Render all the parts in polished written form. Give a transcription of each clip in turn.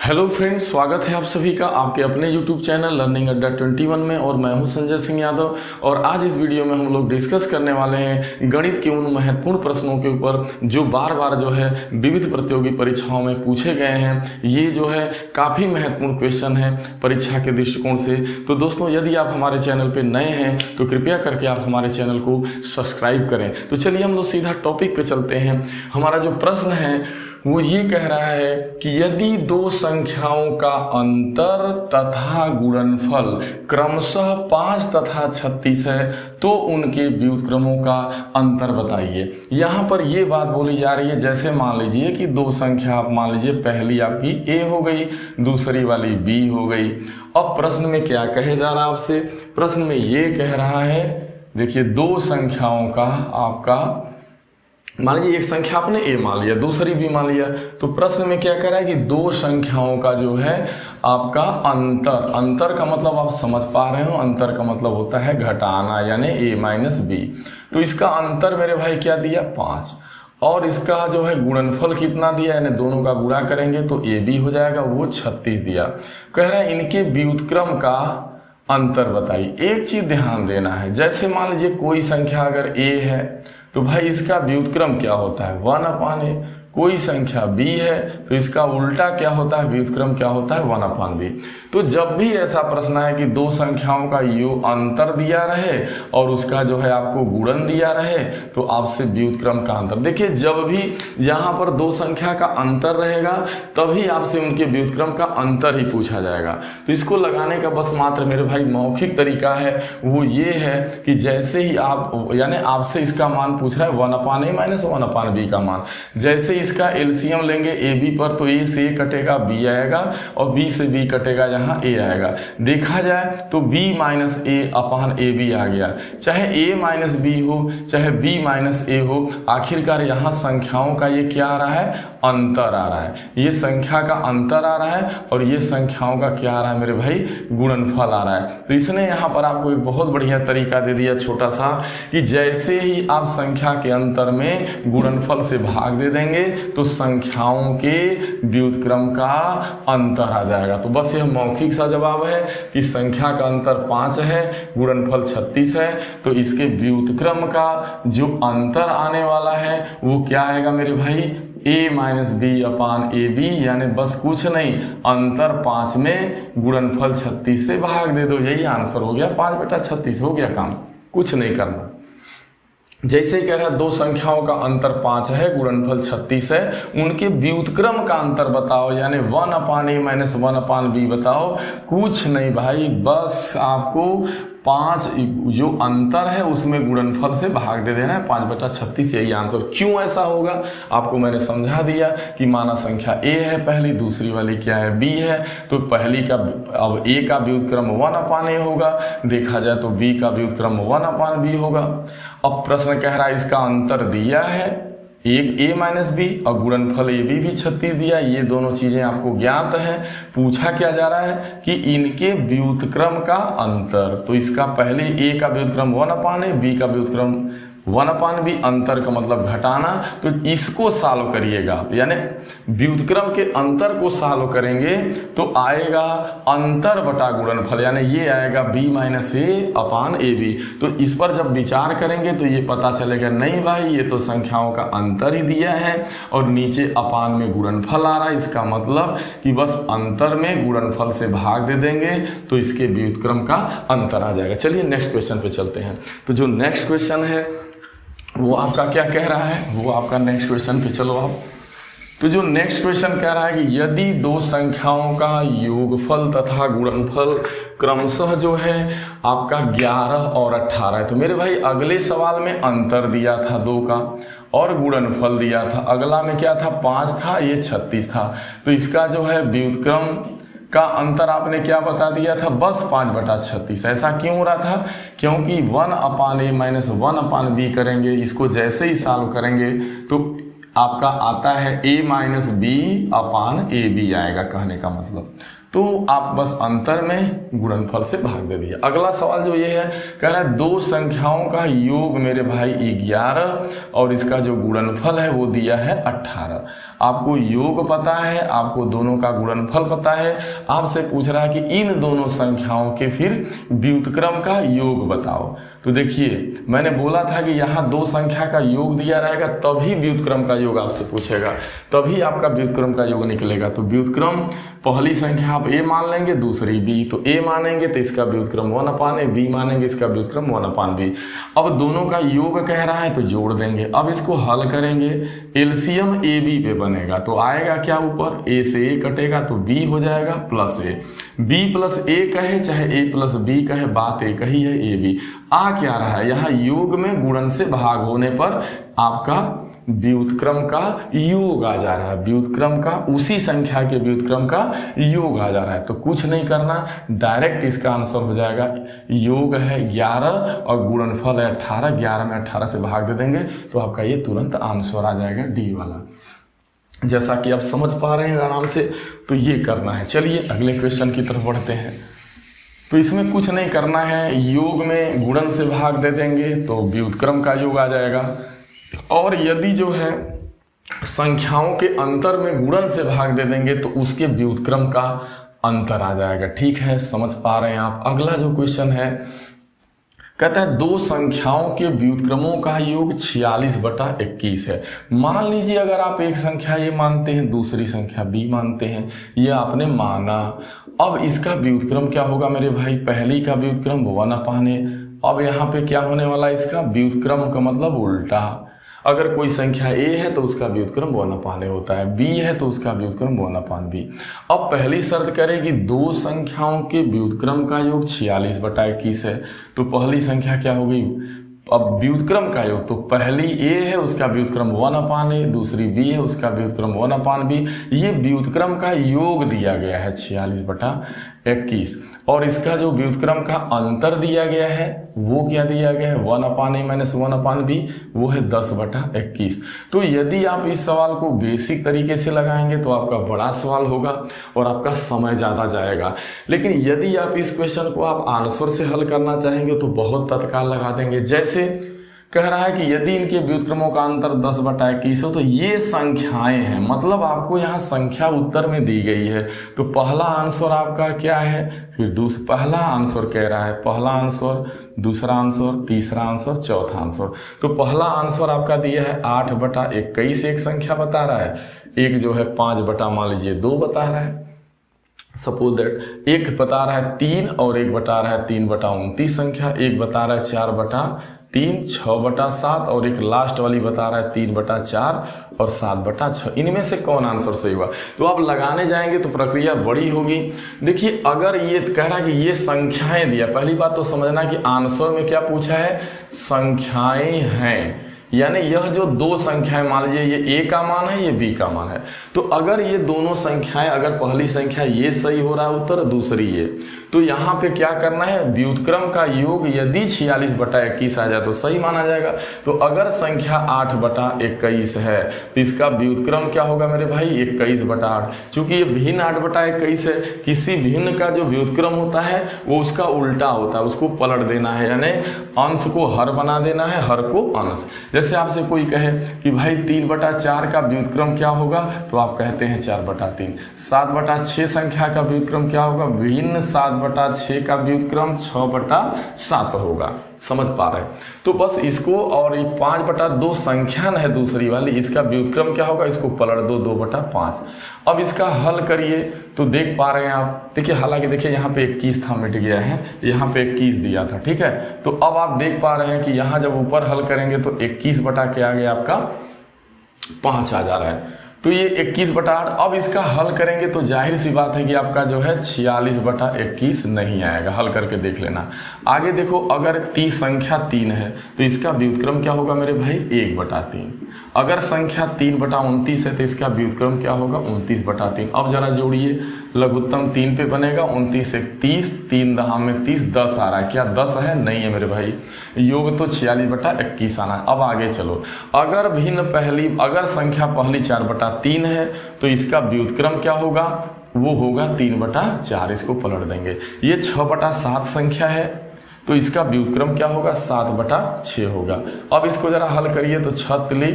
Hello friends, स्वागत है आप सभी का आपके अपने यूट्यूब चैनल लर्निंग अड्डा 21 में। और मैं हूं संजय सिंह यादव। और आज इस वीडियो में हम लोग डिस्कस करने वाले हैं गणित के उन महत्वपूर्ण प्रश्नों के ऊपर जो बार बार जो है विविध प्रतियोगी परीक्षाओं में पूछे गए हैं। ये जो है काफ़ी महत्वपूर्ण क्वेश्चन है परीक्षा के दृष्टिकोण से। तो दोस्तों, यदि आप हमारे चैनल पर नए हैं तो कृपया करके आप हमारे चैनल को सब्सक्राइब करें। तो चलिए हम लोग सीधा टॉपिक पे चलते हैं। हमारा जो प्रश्न है वो ये कह रहा है कि यदि दो संख्याओं का अंतर तथा गुणनफल क्रमशः 5 तथा 36 है तो उनके व्युत्क्रमों का अंतर बताइए। यहाँ पर ये बात बोली जा रही है, जैसे मान लीजिए कि दो संख्या, आप मान लीजिए पहली आपकी a हो गई, दूसरी वाली b हो गई। अब प्रश्न में क्या कहे जा रहा है आपसे? प्रश्न में ये कह रहा है, देखिए दो संख्याओं का आपका, मान लीजिए एक संख्या आपने a मान लिया, दूसरी b मान लिया। तो प्रश्न में क्या कह रहा है कि दो संख्याओं का जो है आपका अंतर, अंतर का मतलब आप समझ पा रहे हो, अंतर का मतलब होता है घटाना, यानी a माइनस बी। तो इसका अंतर मेरे भाई क्या दिया? 5। और इसका जो है गुणनफल कितना दिया, यानी दोनों का गुणा करेंगे तो a b हो जाएगा, वो 36 दिया। कह रहा है इनके व्युत्क्रम का अंतर बताइए। एक चीज ध्यान देना है, जैसे मान लीजिए कोई संख्या अगर a है तो भाई इसका व्युत्क्रम क्या होता है? 1/a। कोई संख्या b है तो इसका उल्टा क्या होता है? व्युत्क्रम क्या होता है? 1/b। तो जब भी ऐसा प्रश्न है कि दो संख्याओं का अंतर दिया रहे और उसका जो है आपको गुणन दिया रहे तो आपसे व्युत्क्रम का अंतर, देखिए जब भी यहाँ पर दो संख्या का अंतर रहेगा तभी आपसे उनके व्युत्क्रम का अंतर ही पूछा जाएगा। तो इसको लगाने का बस मात्र मेरे भाई मौखिक तरीका है, वो ये है कि जैसे ही आप, यानी आपसे इसका मान पूछ रहा है 1/a माइनस 1/b का मान, जैसे इसका एलसीएम लेंगे ए बी पर तो a से a कटेगा b आएगा और b से b कटेगा यहाँ a आएगा। देखा जाए तो b minus a upon A B आ गया, चाहे a माइनस b हो चाहे b माइनस a हो, आखिरकार यहाँ संख्याओं का ये क्या आ रहा है? अंतर आ रहा है। ये संख्या का अंतर आ रहा है और ये संख्याओं का क्या आ रहा है मेरे भाई? गुणनफल आ रहा है। तो इसने यहाँ पर आपको एक बहुत बढ़िया तरीका दे दिया छोटा सा, कि जैसे ही आप संख्या के अंतर में गुणनफल से भाग दे देंगे तो संख्याओं के व्युत्क्रम का अंतर आ जाएगा। तो बस यह मौखिक सा जवाब है कि संख्या का अंतर 5 है, गुणनफल 36 है, तो इसके व्युत्क्रम का जो अंतर आने वाला है वो क्या आएगा मेरे भाई? a minus B upon A B, यानी बस कुछ नहीं, अंतर 5 में गुणनफल 36 से भाग दे दो, यही आंसर हो गया। 5/36 हो गया काम, कुछ नहीं करना। जैसे कह रहा है दो संख्याओं का अंतर 5 है, गुणनफल 36 है, उनके व्युत्क्रम का अंतर बताओ, यानी 1/a माइनस 1/b बताओ। कुछ नहीं भाई, बस आपको 5 जो अंतर है उसमें गुणनफल से भाग दे देना है, 5/36, यही आंसर। क्यों ऐसा होगा आपको मैंने समझा दिया कि माना संख्या a है पहली, दूसरी वाली क्या है? b है। तो पहली का, अब a का व्युत्क्रम 1/a होगा, देखा जाए तो b का व्युत्क्रम 1/b होगा। अब प्रश्न कह रहा है इसका अंतर दिया है एक a माइनस बी और गुणनफल ए बी भी 36 दिया, ये दोनों चीजें आपको ज्ञात है। पूछा क्या जा रहा है कि इनके व्युत्क्रम का अंतर, तो इसका पहले a का व्युत्क्रम 1/a, b का व्युत्क्रम 1/b, अंतर का मतलब घटाना। तो इसको सॉल्व करिएगा, यानी व्युत्क्रम के अंतर को सॉल्व करेंगे तो आएगा अंतर बटा गुणनफल, यानी ये आएगा b minus a upon A B. तो इस पर जब विचार करेंगे तो ये पता चलेगा, नहीं भाई ये तो संख्याओं का अंतर ही दिया है और नीचे अपान में गुणनफल आ रहा है, इसका मतलब कि बस अंतर में गुणनफल से भाग दे देंगे तो इसके व्युत्क्रम का अंतर आ जाएगा। चलिए नेक्स्ट क्वेश्चन पे चलते हैं। तो जो नेक्स्ट क्वेश्चन है वो आपका क्या कह रहा है, वो आपका नेक्स्ट क्वेश्चन पे चलो आप। तो जो नेक्स्ट क्वेश्चन कह रहा है कि यदि दो संख्याओं का योगफल तथा गुणनफल क्रमशः जो है आपका 11 और 18 है। तो मेरे भाई अगले सवाल में अंतर दिया था 2 का और गुणनफल दिया था, अगला में क्या था? 5 था, ये 36 था। तो इसका जो है व्युत्क्रम का अंतर आपने क्या बता दिया था? बस 5/36। ऐसा क्यों हो रहा था? क्योंकि 1/a माइनस 1/b करेंगे, इसको जैसे ही सॉल्व करेंगे तो आपका आता है a minus B upon A B आएगा, कहने का मतलब। तो आप बस अंतर में गुणनफल से भाग दे दिए। अगला सवाल जो ये है, कह रहा है दो संख्याओं का योग मेरे भाई 11 और इसका जो गुणनफल है वो दिया है 18। आपको योग पता है, आपको दोनों का गुणनफल पता है, आपसे पूछ रहा है कि इन दोनों संख्याओं के फिर व्युत्क्रम का योग बताओ। तो देखिए मैंने बोला था कि यहाँ दो संख्या का योग दिया रहेगा तभी व्युत्क्रम का योग आपसे पूछेगा, तभी आपका व्युत्क्रम का योग निकलेगा। तो व्युत्क्रम पहली संख्या आप a मान लेंगे, दूसरी b, तो a मानेंगे तो इसका व्युत्क्रम 1/a, b मानेंगे इसका व्युत्क्रम 1/b। अब दोनों का योग कह रहा है तो जोड़ देंगे। अब इसको हल करेंगे, एलसीएम ए बी पे बनेगा तो आएगा क्या, ऊपर a से a कटेगा तो b हो जाएगा plus a, b plus a कहे चाहे a प्लस b कहे, बात एक ही है a b। आ क्या रहा है, यहाँ योग में गुणन से भाग होने पर आपका व्युत्क्रम का योग आ जा रहा है, व्युत्क्रम का उसी संख्या के व्युत्क्रम का योग आ जा रहा है। तो कुछ नहीं करना, डायरेक्ट इसका आंसर हो जाएगा, योग है 11 और गुणनफल है 18, 11 में 18 से भाग दे देंगे तो आपका ये तुरंत आंसर आ जाएगा डी वाला। जैसा कि आप समझ पा रहे हैं आराम से, तो ये करना है। चलिए अगले क्वेश्चन की तरफ बढ़ते हैं। तो इसमें कुछ नहीं करना है, योग में गुणन से भाग दे देंगे तो व्युत्क्रम का योग आ जाएगा, और यदि जो है संख्याओं के अंतर में गुणन से भाग दे देंगे तो उसके व्युत्क्रम का अंतर आ जाएगा। ठीक है, समझ पा रहे हैं आप। अगला जो क्वेश्चन है, कहता है दो संख्याओं के व्युत्क्रमों का योग 46/21 है। मान लीजिए अगर आप एक संख्या ये मानते हैं, दूसरी संख्या b मानते हैं, ये आपने माना। अब इसका व्युत्क्रम क्या होगा मेरे भाई, पहली का व्युत्क्रम 1/a। अब यहाँ पे क्या होने वाला है, इसका व्युत्क्रम का मतलब उल्टा। अगर कोई संख्या a है तो उसका व्युत्क्रम 1/a होता है, b है तो उसका व्युत्क्रम 1/b। अब पहली शर्त करेगी दो संख्याओं के व्युत्क्रम का योग 46/21 है, तो पहली संख्या क्या होगी, अब व्युत्क्रम का योग, तो पहली a है उसका व्युत्क्रम 1/a, दूसरी b है उसका व्युत्क्रम 1/b। ये व्युत्क्रम का योग दिया गया है 46/21, और इसका जो व्युत्क्रम का अंतर दिया गया है वो क्या दिया गया है, 1/a माइनस 1/b, वो है 10/21। तो यदि आप इस सवाल को बेसिक तरीके से लगाएंगे तो आपका बड़ा सवाल होगा और आपका समय ज़्यादा जाएगा। लेकिन यदि आप इस क्वेश्चन को आप आंसर से हल करना चाहेंगे तो बहुत तत्काल लगा देंगे। जैसे कह रहा है कि यदि इनके व्युत्क्रमों का अंतर 10/21 हो तो ये संख्याएं हैं, मतलब आपको यहाँ संख्या उत्तर में दी गई है। तो पहला आंसर आपका क्या है, फिर पहला आंसर कह रहा है, पहला आंसर, दूसरा आंसर, तीसरा आंसर, चौथा आंसर। तो पहला आंसर आपका दिया है 8/21, एक संख्या बता रहा है, एक जो है 5 मान लीजिए 2 बता रहा है, सपोज दैट एक बता रहा है 3 और एक बता रहा है 3/29 संख्या, एक बता रहा है 4/3, 6/7 और एक लास्ट वाली बता रहा है 3/4 और 7/6। इनमें से कौन आंसर सही हुआ। तो आप लगाने जाएंगे तो प्रक्रिया बड़ी होगी। देखिए अगर ये कह रहा है कि ये संख्याएं दिया, पहली बात तो समझना कि आंसर में क्या पूछा है, संख्याएं हैं, यानी यह जो दो संख्याएं, मान लीजिए ये a का मान है, ये b का मान है, तो अगर ये दोनों संख्याएं, अगर पहली संख्या ये सही हो रहा है उत्तर, दूसरी ये, तो यहाँ पे क्या करना है, व्युत्क्रम का योग यदि 46/21 आ जाए तो सही माना जाएगा। तो अगर संख्या 8/21 है तो इसका व्युत्क्रम क्या होगा मेरे भाई, 21/8। चूंकि ये भिन्न 8/21 है, किसी भिन्न का जो व्युत्क्रम होता है वो उसका उल्टा होता है, उसको पलट देना है, यानी अंश को हर बना देना है, हर को अंश। जैसे आपसे कोई कहे कि भाई 3/4 का व्युत्क्रम क्या होगा, तो आप कहते हैं 4/3। 7/6 संख्या का व्युत्क्रम क्या होगा, भिन्न 7/6 का व्युत्क्रम 6/7 होगा। समझ पा रहे हैं। तो बस इसको, और ये 5/2 संख्या है दूसरी वाली, इसका व्युत्क्रम क्या होगा, इसको पलट दो 2/5। अब इसका हल करिए तो देख पा रहे हैं आप, देखिए हालांकि देखिए यहाँ पे 21 था, मिट गया है, यहाँ पे 21 दिया था, ठीक है। तो अब आप देख पा रहे हैं कि यहाँ जब ऊपर हल करेंगे तो 21 बटा क्या आ गया आपका 5 आ जा रहा है, तो ये 21/8। अब इसका हल करेंगे तो जाहिर सी बात है कि आपका जो है 46/21 नहीं आएगा, हल करके देख लेना। आगे देखो, अगर संख्या 3 है तो इसका व्युत्क्रम क्या होगा मेरे भाई, 1/3। अगर संख्या 3/29 है तो इसका व्युत्क्रम क्या होगा, 29/3। अब जरा जोड़िए, लघुत्तम 3 पे बनेगा, 29 से 30, 3 दहा में 30, 10 आ रहा है, क्या 10 है, नहीं है मेरे भाई, योग तो 46/21 आना है। अब आगे चलो, अगर भिन्न अगर संख्या पहली 4/3 है तो इसका व्युत्क्रम क्या होगा, वो होगा 3/4, इसको पलट देंगे। ये 6/7 संख्या है तो इसका व्युत्क्रम क्या होगा 7/6 होगा। अब इसको जरा हल करिए तो 6 तिली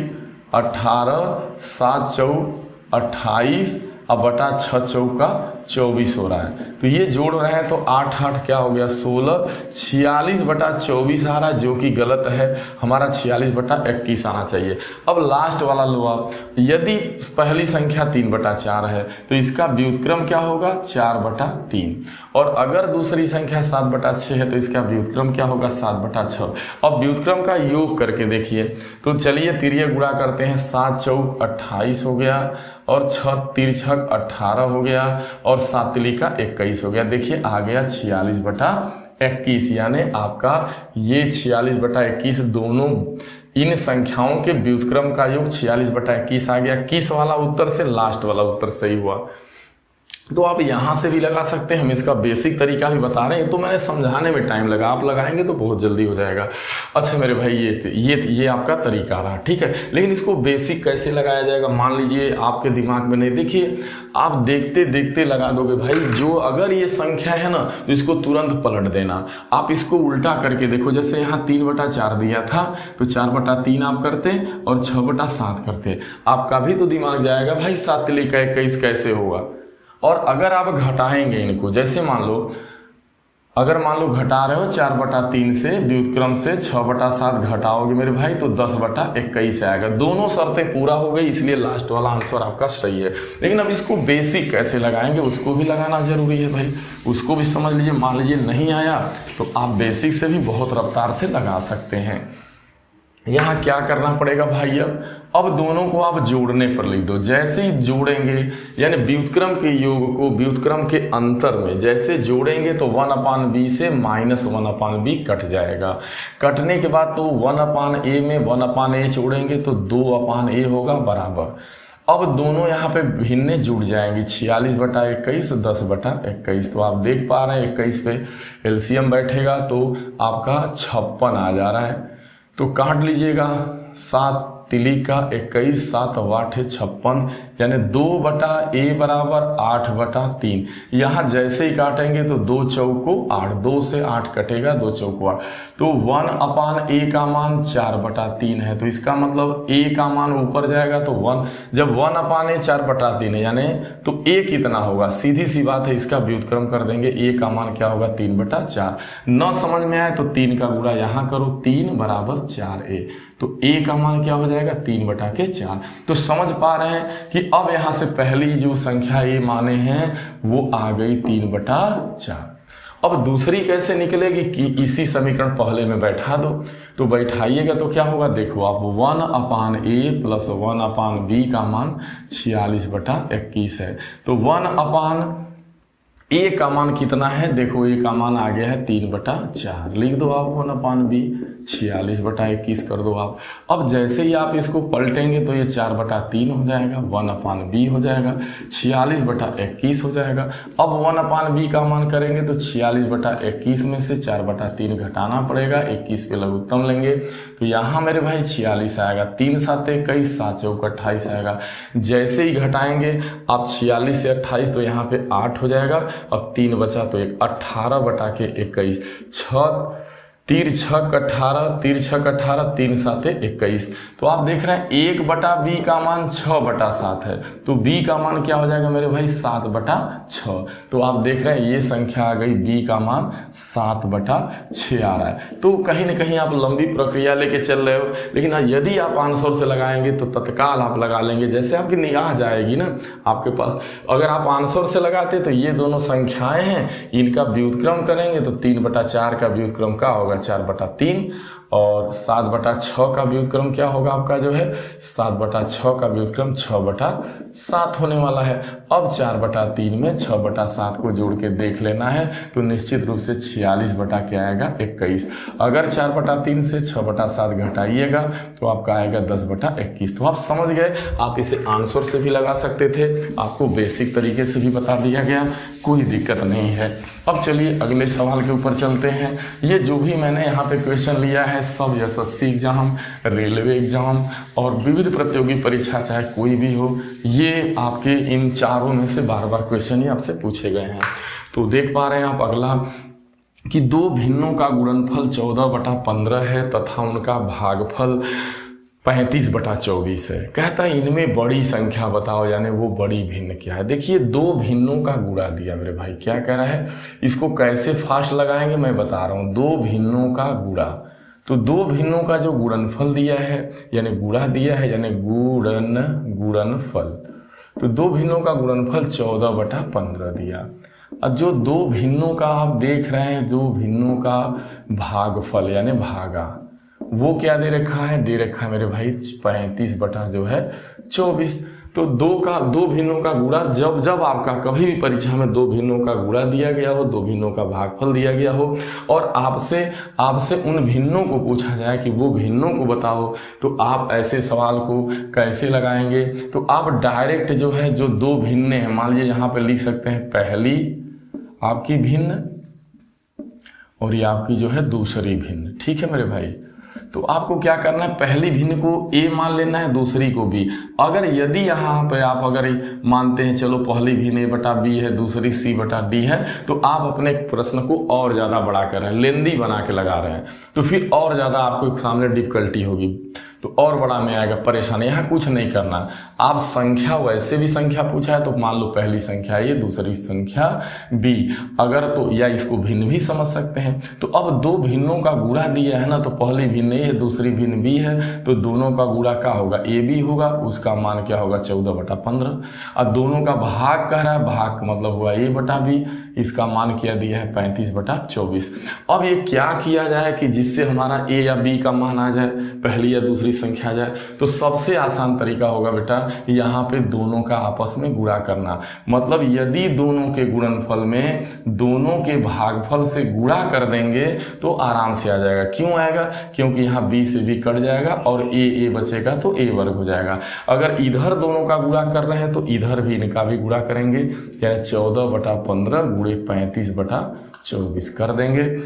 18, 7 चौक 28 अब बटा 6 चौका 24 हो रहा है। तो ये जोड़ रहे हैं तो 8 8 क्या हो गया 16, 46/24 आ रहा है जो कि गलत है, हमारा 46/21 आना चाहिए। अब लास्ट वाला लो आप, यदि पहली संख्या 3/4 है तो इसका व्युत्क्रम क्या होगा 4/3, और अगर दूसरी संख्या 7/6 है तो इसका व्युत्क्रम क्या होगा 7/6। अब व्युत्क्रम का योग करके देखिए तो चलिए तिरिया गुणा करते हैं, 7 चौक 28 हो गया और 6 तिरछक 18 हो गया और 7 तिली का 21 हो गया। देखिए आ गया 46/21, यानी आपका ये 46/21 दोनों इन संख्याओं के व्युत्क्रम का योग 46/21 आ गया। किस वाला उत्तर से, लास्ट वाला उत्तर सही हुआ। तो आप यहाँ से भी लगा सकते हैं, हम इसका बेसिक तरीका भी बता रहे हैं, तो मैंने समझाने में टाइम लगा, आप लगाएंगे तो बहुत जल्दी हो जाएगा। अच्छा मेरे भाई ये आपका तरीका रहा, ठीक है। लेकिन इसको बेसिक कैसे लगाया जाएगा, मान लीजिए आपके दिमाग में नहीं, देखिए आप देखते देखते लगा दोगे भाई। जो अगर ये संख्या है ना तो इसको तुरंत पलट देना, आप इसको उल्टा करके देखो। जैसे यहाँ 3/4 दिया था तो 4/3 आप करते और 6/7 करते, आपका भी तो दिमाग जाएगा भाई 7 तिली का 21 कैसे होगा। और अगर आप घटाएंगे इनको, जैसे मान लो घटा रहे हो 4/3 से व्युत्क्रम से 6/7 घटाओगे मेरे भाई तो 10/21 आएगा। दोनों शर्तें पूरा हो गई, इसलिए लास्ट वाला आंसर आपका सही है। लेकिन अब इसको बेसिक कैसे लगाएंगे उसको भी लगाना जरूरी है भाई, उसको भी समझ लीजिए। मान लीजिए नहीं आया तो आप बेसिक से भी बहुत रफ्तार से लगा सकते हैं। यहाँ क्या करना पड़ेगा भाई, अब दोनों को आप जोड़ने पर लिख दो। जैसे ही जोड़ेंगे यानी व्युत्क्रम के योग को व्युत्क्रम के अंतर में जैसे जोड़ेंगे तो 1/b से -1/b कट जाएगा। कटने के बाद तो 1/a में 1/a जोड़ेंगे तो 2/a होगा बराबर। अब दोनों यहाँ पे भिन्ने जुड़ जाएंगी, 46/21 10/21। तो आप देख पा रहे हैं 21 पे एलसीएम बैठेगा तो आपका 56 आ जा रहा है। तो काट लीजिएगा, 7 तिली का 21 7 8 56, यानी 2/a बराबर 8/3। यहाँ जैसे ही काटेंगे तो 2 चौको 8, 2 से 8 कटेगा, 2 चौको 8। तो 1/a का मान 4/3 है, तो इसका मतलब a का मान ऊपर जाएगा तो 1, जब 1/a 4/3 है यानी तो a कितना होगा, सीधी सी बात है, इसका व्युत्क्रम कर देंगे। a का मान क्या होगा 3/4। न समझ में आए तो 3 का गुणा यहाँ करो, 3 बराबर 4a, तो a का मान क्या हो जाएगा 3/4। तो समझ पा रहे हैं कि अब यहाँ से पहली जो संख्या a माने हैं वो आ गई 3/4। अब दूसरी कैसे निकलेगी कि इसी समीकरण पहले में बैठा दो, तो बैठाइएगा तो क्या होगा, देखो आप 1/a प्लस 1/b का मान 46/21 है। तो 1/a का मान कितना है, देखो a का मान आ गया है 3/4, लिख दो आप 1/b 46/21 कर दो आप। अब जैसे ही आप इसको पलटेंगे तो ये 4/3 हो जाएगा, 1/b हो जाएगा, 46/21 हो जाएगा। अब 1/b का मान करेंगे तो 46/21 में से 4/3 घटाना पड़ेगा, 21 पे लघुत्तम लेंगे तो यहाँ मेरे भाई 46 आएगा, 3 7 21 7 चौक 28 आएगा। जैसे ही घटाएंगे आप 46 से 28 तो यहाँ पे 8 हो जाएगा। अब 3 बचा तो 18/21, 6 तिरछक 18 तिरछक 18 3 7 21। तो आप देख रहे हैं 1/b का मान 6/7 है, तो b का मान क्या हो जाएगा मेरे भाई 7/6। तो आप देख रहे हैं ये संख्या आ गई, b का मान 7/6 आ रहा है। तो कहीं ना कहीं आप लंबी प्रक्रिया लेके चल रहे हो, लेकिन यदि आप आंसर से लगाएंगे तो तत्काल आप लगा लेंगे, जैसे आपकी निगाह जाएगी ना आपके पास। अगर आप आंसर से लगाते तो ये दोनों संख्याएं हैं, इनका व्युत्क्रम करेंगे तो 3/4 का व्युत्क्रम क्या होगा 4/3, और 7/6 का व्युत्क्रम क्या होगा आपका जो है 7/6 का व्युत्क्रम 6/7 होने वाला है। अब 4/3 में 6/7 को जोड़ के देख लेना है तो निश्चित रूप से 46/21। अगर 4/3 से 6/7 घटाइएगा तो आपका आएगा 10/21। तो आप समझ गए, आप इसे आंसर से भी लगा सकते थे, आपको बेसिक तरीके से भी बता दिया गया। कोई दिक्कत नहीं है। अब चलिए अगले सवाल के ऊपर चलते हैं। ये जो भी मैंने यहाँ पे क्वेश्चन लिया है सब एसएससी एग्जाम, रेलवे एग्जाम और विविध प्रतियोगी परीक्षा चाहे कोई भी हो, ये आपके इन चारों में से बार बार क्वेश्चन ही आपसे पूछे गए हैं। तो देख पा रहे हैं आप अगला कि दो भिन्नों का गुणनफल 14/15 है तथा उनका भागफल 35/24 है। कहता है इनमें बड़ी संख्या बताओ, यानी वो बड़ी भिन्न क्या है। देखिए दो भिन्नों का गुणा दिया मेरे भाई, क्या कह रहा है, इसको कैसे फास्ट लगाएंगे मैं बता रहा हूँ। दो भिन्नों का गुणा, तो दो भिन्नों का जो गुणनफल दिया है यानी गुणा दिया है यानी गुणनफल, तो दो भिन्नों का गुणनफल 14/15 दिया। अब जो दो भिन्नों का आप देख रहे हैं, दो भिन्नों का भागफल यानी भागा, वो क्या दे रखा है, दे रखा है मेरे भाई 35/24। तो दो भिन्नों का गुणा, जब आपका कभी भी परीक्षा में दो भिन्नों का गुणा दिया गया हो, दो भिन्नों का भागफल दिया गया हो और आपसे उन भिन्नों को पूछा जाए कि वो भिन्नों को बताओ, तो आप ऐसे सवाल को कैसे लगाएंगे। तो आप डायरेक्ट जो है जो दो भिन्न हैं, मान लीजिए यहाँ पे लिख सकते हैं पहली आपकी भिन्न और ये आपकी जो है दूसरी भिन्न। ठीक है मेरे भाई, तो आपको क्या करना है, पहली भिन्न को ए मान लेना है, दूसरी को बी। अगर यदि यहाँ पे आप अगर मानते हैं चलो पहली भिन्न a/b है, दूसरी c/d है, तो आप अपने प्रश्न को और ज़्यादा बड़ा कर रहे हैं, लेंदी बना के लगा रहे हैं, तो फिर और ज़्यादा आपको सामने डिफिकल्टी होगी, तो और बड़ा में आएगा परेशानी। यहाँ कुछ नहीं करना, आप संख्या वैसे भी संख्या पूछा है तो मान लो पहली संख्या ये, दूसरी संख्या बी, अगर तो या इसको भिन्न भी समझ सकते हैं। तो अब दो भिन्नों का गुणा दिया है ना, तो पहली भिन्न ए है, दूसरी भिन्न बी है, तो दोनों का गुणा क्या होगा, ए बी होगा, उसका मान क्या होगा 14/15। और दोनों का भाग कह रहा है, भाग का मतलब हुआ a/b, इसका मान क्या दिया है 35/24। अब ये क्या किया जाए कि जिससे हमारा ए या बी का मान आ जाए, पहली या दूसरी संख्या आ जाए। तो सबसे आसान तरीका होगा बेटा यहाँ पे दोनों का आपस में गुणा करना। मतलब यदि दोनों के गुणनफल में दोनों के भागफल से गुणा कर देंगे तो आराम से आ जाएगा। क्यों आएगा, क्योंकि यहाँ b से b कट जाएगा और a बचेगा तो a वर्ग हो जाएगा। अगर इधर दोनों का गुणा कर रहे हैं तो इधर भी इनका भी गुणा करेंगे, यानी 14/15 गुणे 35/24 कर देंगे।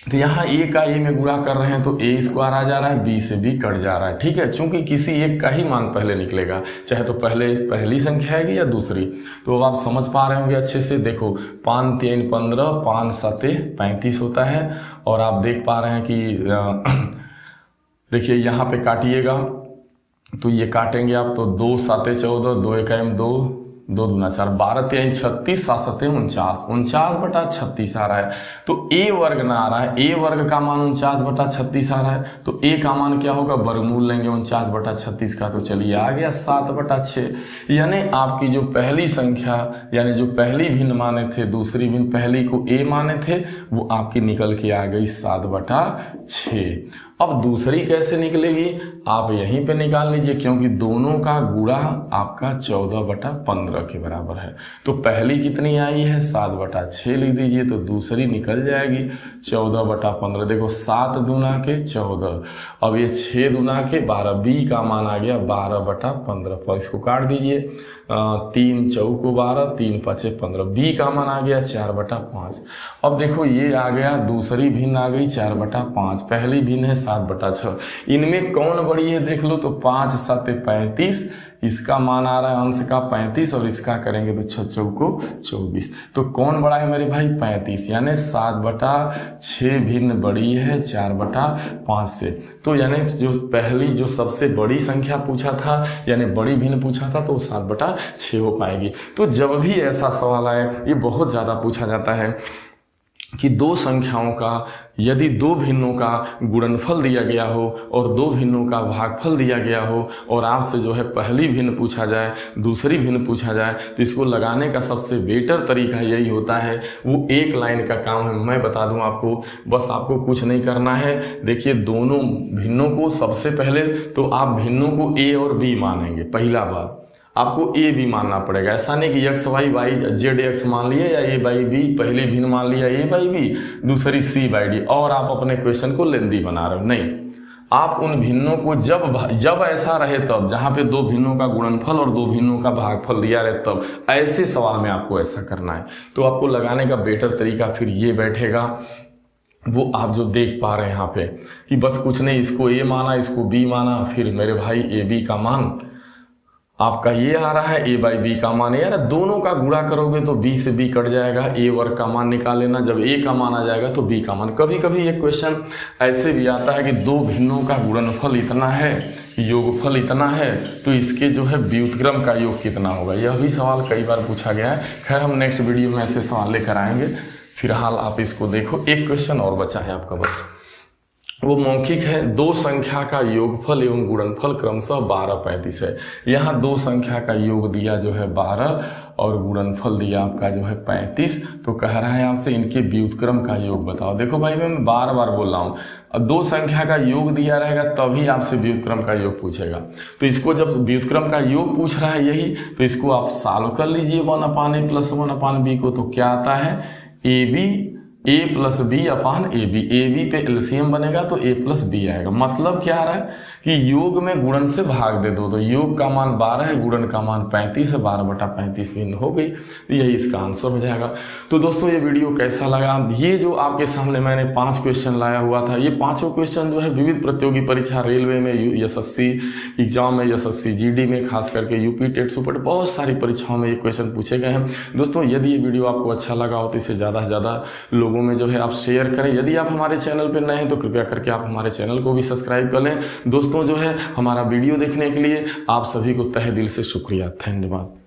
तो यहाँ a का a में गुणा कर रहे हैं तो a² आ जा रहा है, b से b कट जा रहा है। ठीक है, चूंकि किसी एक का ही मान पहले निकलेगा, चाहे तो पहली संख्या आएगी या दूसरी। तो अब आप समझ पा रहे होंगे अच्छे से। देखो 5 3 15, 5 7 35 होता है। और आप देख पा रहे हैं कि देखिए यहाँ पे काटिएगा तो ये काटेंगे आप, तो 2 7 14, 2 1 2, 2 दूना 4, 12 3 36, 7 7 49, 49/36 आ रहा है। तो a वर्ग ना आ रहा है, a वर्ग का मान 49/36 आ रहा है, तो a का मान क्या होगा, वर्गमूल लेंगे 49/36 का, तो चलिए आ गया 7/6। यानी आपकी जो पहली संख्या यानी जो पहली भिन्न माने थे, दूसरी भिन्न पहली को a माने थे, वो आपकी निकल के आ गई 7/6। अब दूसरी कैसे निकलेगी, आप यहीं पे निकाल लीजिए, क्योंकि दोनों का गुणा आपका 14/15 के बराबर है। तो पहली कितनी आई है 7/6 लिख दीजिए, तो दूसरी निकल जाएगी 14/15। देखो 7 दूना के 14, अब ये 6 दूना के 12, b का मान आ गया 12/15 पर, इसको काट दीजिए, 3 चौको 12, 3 5 15, b का मान आ गया 4/5। अब देखो ये आ गया दूसरी भिन्न आ गई 4/5, पहली भिन्न है 7/6। इनमें कौन बड़ी है देख लो, तो 5 7 35, इसका मान आ रहा है अंश का 35 और इसका करेंगे तो 6 चौको 24। तो कौन बड़ा है मेरे भाई 35, यानी 7/6 भिन्न बड़ी है 4/5 से। तो यानी जो पहली जो सबसे बड़ी संख्या पूछा था यानी बड़ी भिन्न पूछा था तो 7/6 हो पाएगी। तो जब भी ऐसा सवाल आए, ये बहुत ज़्यादा पूछा जाता है कि दो संख्याओं का यदि दो भिन्नों का गुणनफल दिया गया हो और दो भिन्नों का भागफल दिया गया हो और आपसे जो है पहली भिन्न पूछा जाए, दूसरी भिन्न पूछा जाए, तो इसको लगाने का सबसे बेटर तरीका यही होता है। वो एक लाइन का काम है, मैं बता दूं आपको, बस आपको कुछ नहीं करना है। देखिए दोनों भिन्नों को सबसे पहले तो आप भिन्नों को a और b मानेंगे। पहला बात आपको a भी मानना पड़ेगा, ऐसा नहीं कि x y y z x मान लिए या a बाई b, पहली भिन्न मान लिया a बाई b, दूसरी c बाई d और आप अपने क्वेश्चन को लेंदी बना रहे हो। नहीं, आप उन भिन्नों को जब ऐसा रहे तब, जहाँ पे दो भिन्नों का गुणनफल और दो भिन्नों का भागफल दिया रहे तब, ऐसे सवाल में आपको ऐसा करना है। तो आपको लगाने का बेटर तरीका फिर ये बैठेगा, वो आप जो देख पा रहे हैं यहाँ पे कि बस कुछ नहीं, इसको ए माना, इसको बी माना, फिर मेरे भाई ए बी का मान आपका ये आ रहा है, ए बाई बी का मान। यार दोनों का गुणा करोगे तो बी से बी कट जाएगा, ए वर्ग का मान निकाल लेना, जब ए का मान आ जाएगा तो बी का मान। कभी कभी एक क्वेश्चन ऐसे भी आता है कि दो भिन्नों का गुणनफल इतना है, योगफल इतना है, तो इसके जो है व्युत्क्रम का योग कितना होगा। यह भी सवाल कई बार पूछा गया है। खैर हम नेक्स्ट वीडियो में ऐसे सवाल लेकर आएंगे। फिलहाल आप इसको देखो, एक क्वेश्चन और बचा है आपका, बस वो मौखिक है। दो संख्या का योगफल एवं गुणनफल क्रमशः 12, 35 है। यहाँ दो संख्या का योग दिया जो है 12 और गुणनफल दिया आपका जो है 35। तो कह रहा है आपसे इनके व्युत्क्रम का योग बताओ। देखो भाई मैं बार बार बोल रहा हूँ, दो संख्या का योग दिया रहेगा तभी आपसे व्युत्क्रम का योग पूछेगा। तो इसको जब व्युत्क्रम का योग पूछ रहा है यही, तो इसको आप सॉल्व कर लीजिए 1/a प्लस 1/b को। तो क्या आता है, A plus B upon A B. A B पे एलसीएम बनेगा तो ए प्लस बी आएगा। मतलब क्या आ रहा है कि योग में गुणन से भाग दे दो, तो योग का मान 12 है, गुणन का मान 35 है, 12/35 भिन्न हो गई। तो यही इसका आंसर हो जाएगा। तो दोस्तों ये वीडियो कैसा लगा, ये जो आपके सामने मैंने 5 क्वेश्चन लाया हुआ था, ये पांचों क्वेश्चन जो है विविध प्रतियोगी परीक्षा, रेलवे में, एसएससी एग्जाम में, एसएससी जीडी में, खास करके यूपी टेट सुपर बहुत सारी परीक्षाओं में ये क्वेश्चन पूछे गए हैं। दोस्तों यदि ये वीडियो आपको अच्छा लगा हो तो इसे ज़्यादा से ज़्यादा लोगों में जो है आप शेयर करें। यदि आप हमारे चैनल पर नए हैं तो कृपया करके आप हमारे चैनल को भी सब्सक्राइब कर लें। दोस्तों जो है हमारा वीडियो देखने के लिए आप सभी को तहे दिल से शुक्रिया, धन्यवाद।